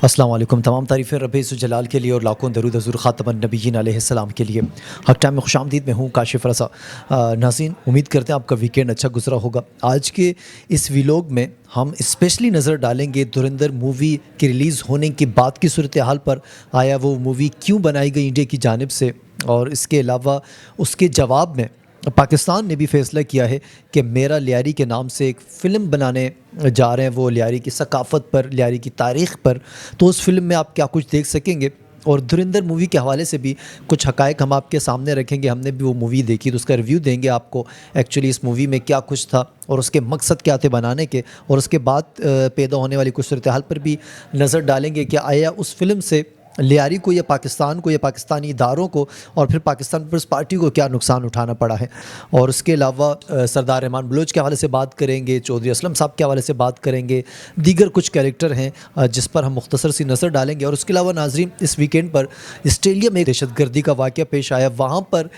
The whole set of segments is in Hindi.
अस्सलाम वालेकुम। तमाम तारीफ़ें रब जलाल के लिए और लाखों दरूद हज़ूर ख़ातमुन नबिय्यीन अलैहिस्सलाम के लिए। हक टाइम में खुशामदीद, मैं हूँ काशिफ़ रज़ा। नाज़रीन, उम्मीद करते हैं आपका वीकेंड अच्छा गुज़रा होगा। आज के इस व्लॉग में हम स्पेशली नज़र डालेंगे धुरंधर मूवी के रिलीज़ होने के बाद की सूरत हाल पर। आया वो मूवी क्यों बनाई गई इंडिया की जानिब से, और इसके अलावा उसके जवाब में पाकिस्तान ने भी फ़ैसला किया है कि मेरा लियारी के नाम से एक फ़िल्म बनाने जा रहे हैं, वो लियारी की सकाफ़त पर, लियारी की तारीख़ पर। तो उस फ़िल्म में आप क्या कुछ देख सकेंगे, और धुरंधर मूवी के हवाले से भी कुछ हक़ाइक़ हम आपके सामने रखेंगे। हमने भी वो मूवी देखी तो उसका रिव्यू देंगे आपको, एक्चुअली इस मूवी में क्या कुछ था और उसके मकसद क्या थे बनाने के, और उसके बाद पैदा होने वाली कुछ सूरत हाल पर भी नज़र डालेंगे कि आया उस फ़िल्म से लियारी को या पाकिस्तान को या पाकिस्तानी इदारों को और फिर पाकिस्तान पीपल्स पार्टी को क्या नुकसान उठाना पड़ा है। और उसके अलावा सरदार रहमान बलोच के हवाले से बात करेंगे, चौधरी असलम साहब के हवाले से बात करेंगे, दीगर कुछ कैरेक्टर हैं जिस पर हम मुख्तसर सी नज़र डालेंगे। और उसके अलावा नाज़रीन, इस वीकेंड पर ऑस्ट्रेलिया में दहशतगर्दी का वाक़या पेश आया, वहाँ पर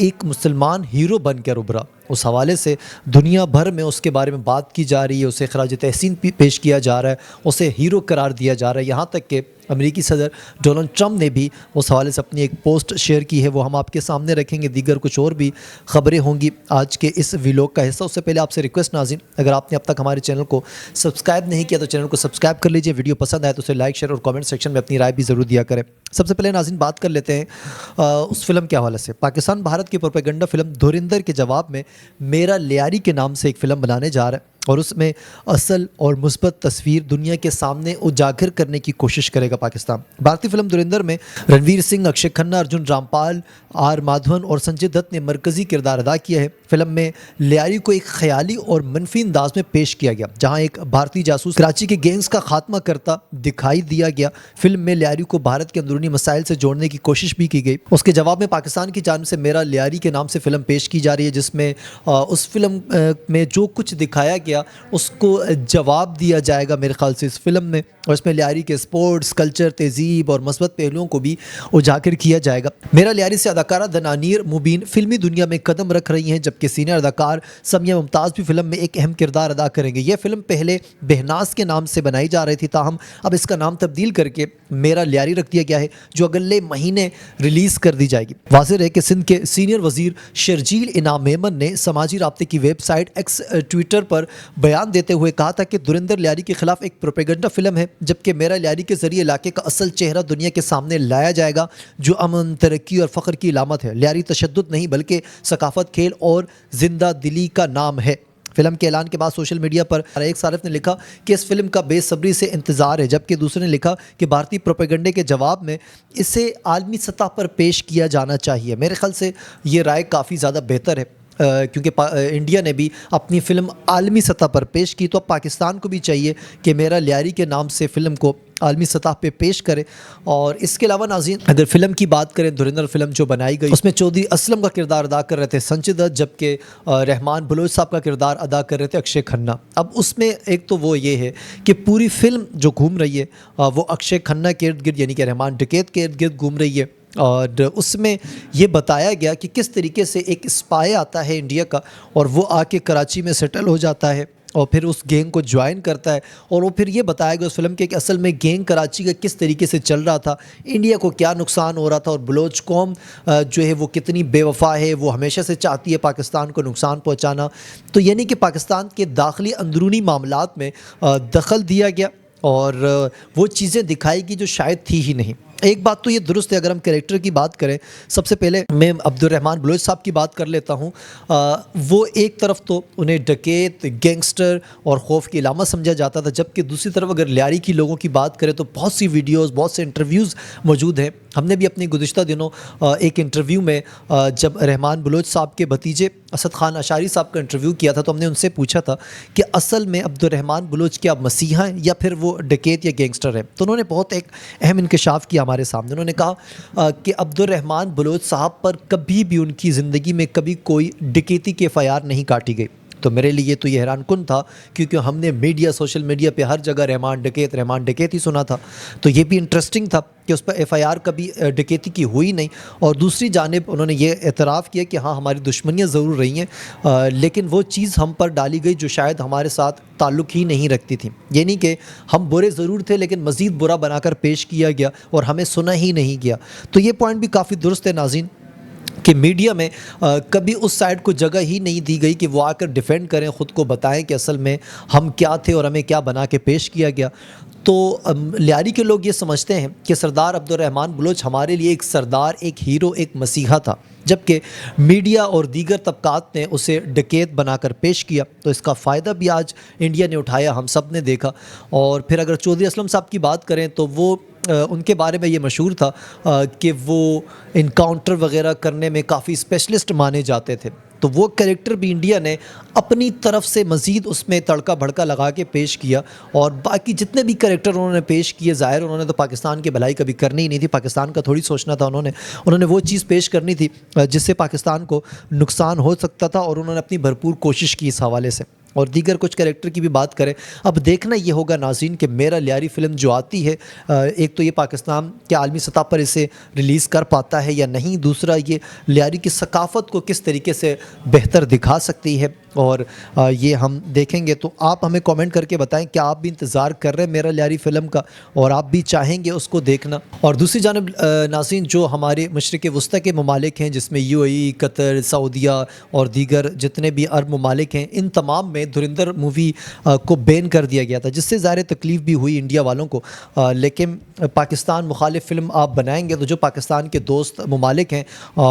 एक मुसलमान हीरो बन कर उभरा। उस हवाले से दुनिया भर में उसके बारे में बात की जा रही है, उसे खराज तहसीन पेश किया जा रहा है, उसे हीरो करार दिया जा रहा है। यहाँ तक कि अमेरिकी सदर डोनाल्ड ट्रंप ने भी उस हवाले से अपनी एक पोस्ट शेयर की है, वो हम आपके सामने रखेंगे। दीगर कुछ और भी ख़बरें होंगी आज के इस व्लॉग का हिस्सा। उससे पहले आपसे रिक्वेस्ट नाज़रीन, अगर आपने अब तक हमारे चैनल को सब्सक्राइब नहीं किया तो चैनल को सब्सक्राइब कर लीजिए। वीडियो पसंद आए तो उसे लाइक, शेयर और कमेंट सेक्शन में अपनी राय भी ज़रूर दिया करें। सबसे पहले नाज़रीन बात कर लेते हैं उस फिल्म के हवाले से। पाकिस्तान भारत की प्रोपेगेंडा फिल्म धुरंधर के जवाब में मेरा लियारी के नाम से एक फ़िल्म बनाने जा रहा है, और उसमें असल और मुस्बत तस्वीर दुनिया के सामने उजागर करने की कोशिश करेगा पाकिस्तान। भारतीय फिल्म धुरंधर में रणवीर सिंह, अक्षय खन्ना, अर्जुन रामपाल, आर माधवन और संजय दत्त ने मरकज़ी किरदार अदा किया है। फिल्म में लियारी को एक ख्याली और मनफी अंदाज में पेश किया गया, जहां एक भारतीय जासूस कराची के गैंग्स का खात्मा करता दिखाई दिया गया। फिल्म में लियारी को भारत के अंदरूनी मसाइल से जोड़ने की कोशिश भी की गई। उसके जवाब में पाकिस्तान की जानिब से मेरा लियारी के नाम से फ़िल्म पेश की जा रही है, जिसमें उस फिल्म में जो कुछ दिखाया गया उसको जवाब दिया जाएगा मेरे ख्याल से इस फिल्म में। और इसमें लियारी के स्पोर्ट्स, कल्चर, तहजीब और मस्बत पहलुओं को भी उजागर किया जाएगा। मेरा लियारी से अदाकारा दनानीर मुबीन फिल्मी दुनिया में कदम रख रही हैं, जबकि सीनियर अदाकार समिया मुमताज़ भी फिल्म में एक अहम किरदार अदा करेंगे। यह फिल्म पहले बेहनाज के नाम से बनाई जा रही थी, ताहम अब इसका नाम तब्दील करके मेरा लियारी रख दिया गया है, जो अगले महीने रिलीज़ कर दी जाएगी। वाज़ेह है कि सिंध के सीनियर वज़ीर शर्जील इनाम मेमन ने समाजी राब्ते की वेबसाइट एक्स ट्विटर पर बयान देते हुए कहा था कि धुरंधर लियारी के खिलाफ एक प्रोपेगेंडा फिल्म है, जबकि मेरा लियारी के जरिए इलाके का असल चेहरा दुनिया के सामने लाया जाएगा, जो अमन, तरक्की और फ़ख्र की इलामत है। लियारी तशद्दुद नहीं बल्कि सकाफत, खेल और जिंदा दिली का नाम है। फिल्म के ऐलान के बाद सोशल मीडिया पर एक सारिफ ने लिखा कि इस फिल्म का बेसब्री से इंतज़ार है, जबकि दूसरे ने लिखा कि भारतीय प्रोपेगेंडे के जवाब में इसे आलमी सतह पर पेश किया जाना चाहिए। मेरे ख्याल से ये राय काफ़ी ज़्यादा बेहतर है, क्योंकि इंडिया ने भी अपनी फ़िल्म आलमी सतह पर पेश की, तो अब पाकिस्तान को भी चाहिए कि मेरा लियारी के नाम से फ़िल्म को आलमी सतह पे पेश करे। और इसके अलावा नाज़रीन, अगर फ़िल्म की बात करें, धुरंधर फिल्म जो बनाई गई उसमें चौधरी असलम का किरदार अदा कर रहे थे संजय दत्त, जबकि रहमान बलोच साहब का किरदार अदा कर रहे थे अक्षय खन्ना। अब उसमें एक तो वो ये है कि पूरी फिल्म जो घूम रही है वो अक्षय खन्ना के इर्द गिर्द, यानी कि रहमान डकैत के इर्द गिर्द घूम रही है। और उसमें ये बताया गया कि किस तरीके से एक स्पाई आता है इंडिया का, और वो आके कराची में सेटल हो जाता है और फिर उस गैंग को ज्वाइन करता है। और वो फिर ये बताया गया उस फिल्म के कि असल में गैंग कराची का किस तरीके से चल रहा था, इंडिया को क्या नुकसान हो रहा था, और बलोच कौम जो है वो कितनी बेवफा है, वो हमेशा से चाहती है पाकिस्तान को नुकसान पहुँचाना। तो यानी कि पाकिस्तान के दाखिली अंदरूनी मामलात में दखल दिया गया, और वो चीज़ें दिखाई कि जो शायद थी ही नहीं। एक बात तो ये दुरुस्त है, अगर हम कैरेक्टर की बात करें, सबसे पहले मैं अब्दुर्रहमान बलोच साहब की बात कर लेता हूँ। वो एक तरफ तो उन्हें डकैत, गैंगस्टर और खौफ की इलामत समझा जाता था, जबकि दूसरी तरफ अगर लियारी की लोगों की बात करें तो बहुत सी वीडियोस, बहुत से इंटरव्यूज़ मौजूद हैं। हमने भी अपने गुज़िश्ता दिनों एक इंटरव्यू में जब रहमान बलोच साहब के भतीजे असद खान अशारी साहब का इंटरव्यू किया था, तो हमने उनसे पूछा था कि असल में अब्दुर्रहमान बलोच क्या मसीहा हैं या फिर वो डकैत या गैंगस्टर हैं। तो उन्होंने बहुत एक अहम इंकशाफ किया हमारे सामने। उन्होंने कहा कि अब्दुर्रहमान बलोच साहब पर कभी भी उनकी ज़िंदगी में कभी कोई डकैती के एफआईआर नहीं काटी गई। तो मेरे लिए तो ये हैरानकुन था, क्योंकि हमने मीडिया, सोशल मीडिया पे हर जगह रहमान डकैत ही सुना था। तो ये भी इंटरेस्टिंग था कि उस पर एफआईआर कभी डकैती की हुई नहीं। और दूसरी जानिब उन्होंने ये एतराफ़ किया कि हाँ, हमारी दुश्मनियाँ ज़रूर रही हैं, लेकिन वो चीज़ हम पर डाली गई जो शायद हमारे साथ ताल्लुक़ ही नहीं रखती थी। ये नहीं कि हम बुरे ज़रूर थे, लेकिन मज़ीद बुरा बनाकर पेश किया गया और हमें सुना ही नहीं गया। तो ये पॉइंट भी काफ़ी दुरुस्त है नाज़रीन, कि मीडिया में कभी उस साइड को जगह ही नहीं दी गई कि वो आकर डिफेंड करें, ख़ुद को बताएं कि असल में हम क्या थे और हमें क्या बना के पेश किया गया। तो लियारी के लोग ये समझते हैं कि सरदार अब्दुर्रहमान बलोच हमारे लिए एक सरदार, एक हीरो, एक मसीहा था, जबकि मीडिया और दीगर तबकात ने उसे डकैत बनाकर पेश किया। तो इसका फ़ायदा भी आज इंडिया ने उठाया, हम सब ने देखा। और फिर अगर चौधरी असलम साहब की बात करें तो वो उनके बारे में ये मशहूर था कि वो इनकाउंटर वग़ैरह करने में काफ़ी स्पेशलिस्ट माने जाते थे। तो वो कैरेक्टर भी इंडिया ने अपनी तरफ से मज़ीद उसमें तड़का भड़का लगा के पेश किया। और बाकी जितने भी कैरेक्टर उन्होंने पेश किए, ज़ाहिर उन्होंने तो पाकिस्तान की भलाई कभी करनी ही नहीं थी, पाकिस्तान का थोड़ी सोचना था। उन्होंने वो चीज़ पेश करनी थी जिससे पाकिस्तान को नुकसान हो सकता था, और उन्होंने अपनी भरपूर कोशिश की इस हवाले से। और दीगर कुछ कैरेक्टर की भी बात करें, अब देखना ये होगा नाज़रीन कि मेरा लियारी फ़िल्म जो आती है, एक तो ये पाकिस्तान के आलमी सतह पर इसे रिलीज़ कर पाता है या नहीं, दूसरा ये लियारी की सकाफ़त को किस तरीके से बेहतर दिखा सकती है, और ये हम देखेंगे। तो आप हमें कमेंट करके बताएं क्या आप भी इंतज़ार कर रहे हैं मेरा लियारी फ़िल्म का, और आप भी चाहेंगे उसको देखना। और दूसरी जानब नाज़रीन, जो हमारे मशरिक़ वस्ती के ममालिक हैं, जिसमें यूएई, कतर, सऊदीया और दीगर जितने भी अरब ममालिक हैं, इन तमाम में धुरंधर मूवी को बैन कर दिया गया था, जिससे ज़ाहिर तकलीफ़ भी हुई इंडिया वालों को। लेकिन पाकिस्तान मुखालिफ फ़िल्म आप बनाएंगे तो जो पाकिस्तान के दोस्त ममालिक हैं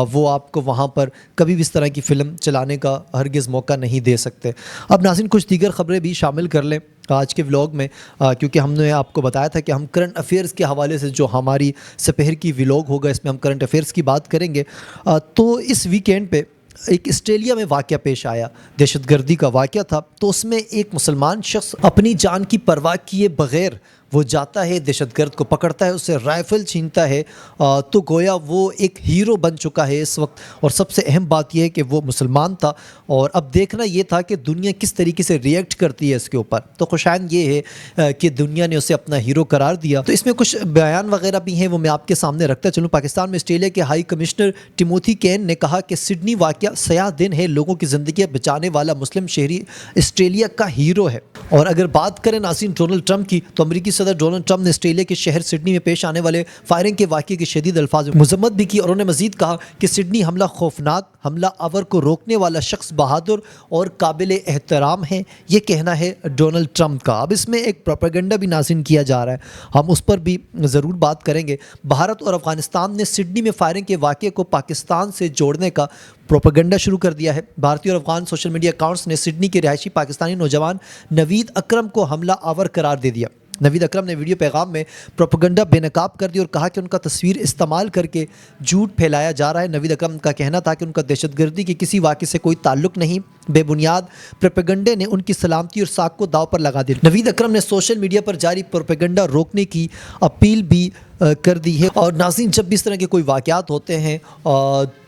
वो आपको वहाँ पर कभी भी इस तरह की फ़िल्म चलाने का हरगिज़ मौका नहीं दे सकते। अब नाज़रीन, कुछ दीगर ख़बरें भी शामिल कर लें आज के व्लॉग में, क्योंकि हमने आपको बताया था कि हम करंट अफेयर्स के हवाले से जो हमारी सपहर की व्लॉग होगा, इसमें हम करंट अफेयर्स की बात करेंगे। तो इस वीकेंड पे एक ऑस्ट्रेलिया में वाक़या पेश आया, दहशतगर्दी का वाक़या था। तो उसमें एक मुसलमान शख्स अपनी जान की परवाह किए बग़ैर वो जाता है, दहशतगर्द को पकड़ता है, उससे राइफ़ल छीनता है। तो गोया वो एक हीरो बन चुका है इस वक्त। और सबसे अहम बात यह है कि वो मुसलमान था, और अब देखना ये था कि दुनिया किस तरीके से रिएक्ट करती है इसके ऊपर। तो खुशाइन ये है कि दुनिया ने उसे अपना हीरो करार दिया। तो इसमें कुछ बयान वगैरह भी हैं, वो मैं आपके सामने रखता चलूँ। पाकिस्तान में ऑस्ट्रेलिया के हाई कमिश्नर टिमोथी कैन ने कहा कि सिडनी वाक़या सयाह दिन है, लोगों की ज़िंदगी बचाने वाला मुस्लिम शहरी ऑस्ट्रेलिया का हीरो है। और अगर बात करें नाज़रीन डोनाल्ड ट्रंप की, तो अमरीकी सदर डोनाल्ड ट्रंप ने ऑस्ट्रेलिया के शहर सिडनी में पेश आने वाले फायरिंग के वाक़ये की शदीद अल्फाज में मज़म्मत भी की। और उन्होंने मज़ीद कहा कि सिडनी हमला खौफनाक, हमला आवर को रोकने वाला शख्स बहादुर और काबिल एहतराम है, ये कहना है डोनाल्ड ट्रंप का। अब इसमें एक प्रोपेगेंडा भी नाज़रीन किया जा रहा है, हम उस पर भी ज़रूर बात करेंगे। भारत और अफ़गानिस्तान ने सिडनी में फायरिंग के वाक़ये को पाकिस्तान से जोड़ने का प्रोपेगेंडा शुरू कर दिया है। भारतीय और अफगान सोशल मीडिया अकाउंट्स ने सिडनी के रिहायशी पाकिस्तानी नौजवान नवीद अकरम को हमला आवर करार दे दिया। नवीद अकरम ने वीडियो पैगाम में प्रोपेगेंडा बेनकाब कर दी और कहा कि उनका तस्वीर इस्तेमाल करके झूठ फैलाया जा रहा है। नवीद अकरम का कहना था कि उनका दहशतगर्दी के किसी वाक़े से कोई ताल्लुक़ नहीं, बेबुनियाद प्रोपेगेंडे ने उनकी सलामती और साख को दाव पर लगा दिया। नवीद अकरम ने सोशल मीडिया पर जारी प्रोपेगेंडा रोकने की अपील भी कर दी है। और नाज़रीन, जब भी इस तरह के कोई वाक़यात होते हैं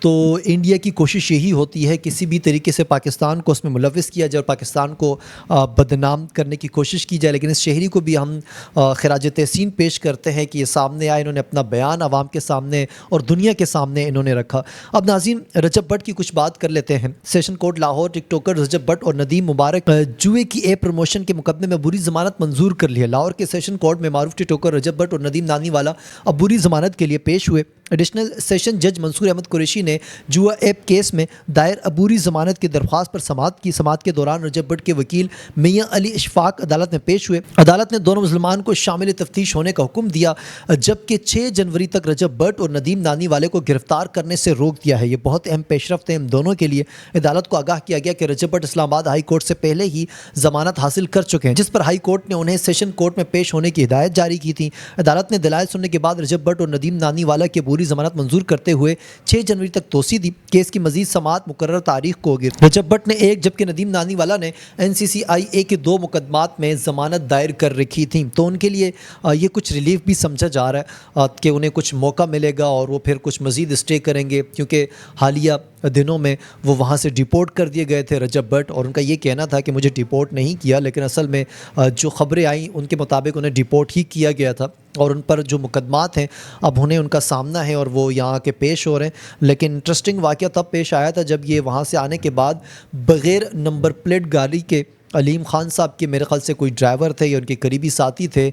तो इंडिया की कोशिश यही होती है किसी भी तरीके से पाकिस्तान को उसमें मुलविस किया जाए और पाकिस्तान को बदनाम करने की कोशिश की जाए। लेकिन इस शहरी को भी हम खराज तहसीन पेश करते हैं कि ये सामने आए, इन्होंने अपना बयान आवाम के सामने और दुनिया के सामने इन्होंने रखा। अब नाज़रीन, रजब भट्ट की कुछ बात कर लेते हैं। सेशन कोर्ट लाहौर टिकटॉकर रजब भट्ट और नदीम मुबारक जुए की ऐप प्रमोशन के मुकदमे में बुरी ज़मानत मंजूर कर ली है। लाहौर के सेशन कोर्ट में मारूफ टिकटॉकर रजब भट्ट और नदीम नानीवाला अब बुरी ज़मानत के लिए पेश हुए। एडिशनल सेशन जज मंसूर अहमद कुरैशी ने जुआ ऐप केस में दायर अबूरी ज़मानत की दरख्वास्त पर समाअत की। समाअत के दौरान रजब भट्ट के वकील मियां अली इशफाक अदालत में पेश हुए। अदालत ने दोनों मुसलमान को शामिल तफ्तीश होने का हुक्म दिया, जबकि 6 जनवरी तक रजब भट्ट और नदीम नानी वाले को गिरफ्तार करने से रोक दिया है। ये बहुत अहम पेशरफ्त है इन दोनों के लिए। अदालत को आगाह किया गया कि रजब भट्ट इस्लामाबाद हाई कोर्ट से पहले ही ज़मानत हासिल कर चुके हैं, जिस पर हाई कोर्ट ने उन्हें सेशन कोर्ट में पेश होने की हिदायत जारी की थी। अदालत ने दलाइल सुनने के बाद रजब भट्ट और नदीम नानी वाला के अबूरी ज़मानत मंजूर करते हुए 6 जनवरी तक तोसी दी। केस की मजीद समाअत मुकर्रर तारीख को होगी। रजब भट्ट ने एक जबकि नदीम नानीवाला ने NCCIA के 2 मुकदमात में ज़मानत दायर कर रखी थी। तो उनके लिए ये कुछ रिलीफ भी समझा जा रहा है कि उन्हें कुछ मौका मिलेगा और वो फिर कुछ मज़ीद स्टे करेंगे, क्योंकि हालिया दिनों में वो वहाँ से डिपोर्ट कर दिए गए थे रजब भट्ट, और उनका ये कहना था कि मुझे डिपोर्ट नहीं किया, लेकिन असल में जो ख़बरें आई उनके मुताबिक उन्हें डिपोर्ट ही किया गया था और उन पर जो मुकदमात हैं अब उन्हें उनका सामना है और वो यहाँ के पेश हो रहे हैं। लेकिन इंटरेस्टिंग वाक़या तब पेश आया था जब ये वहाँ से आने के बाद बग़ैर नंबर प्लेट गाड़ी के अलीम ख़ान साहब के, मेरे ख़्याल से कोई ड्राइवर थे या उनके करीबी साथी थे,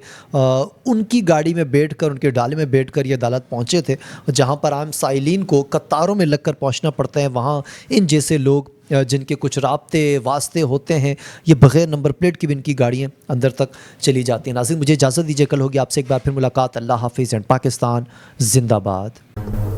उनकी गाड़ी में बैठकर, उनके डाले में बैठकर ये अदालत पहुँचे थे, जहाँ पर आम साइलिन को कतारों में लगकर पहुँचना पड़ता है। वहाँ इन जैसे लोग जिनके कुछ राब्ते वास्ते होते हैं, ये बग़ैर नंबर प्लेट की भी इनकी गाड़ियाँ अंदर तक चली जाती हैं। नाज़रीन, मुझे इजाज़त दीजिए, कल होगी आपसे एक बार फिर मुलाकात। अल्लाह हाफ़िज़ एंड पाकिस्तान ज़िंदाबाद।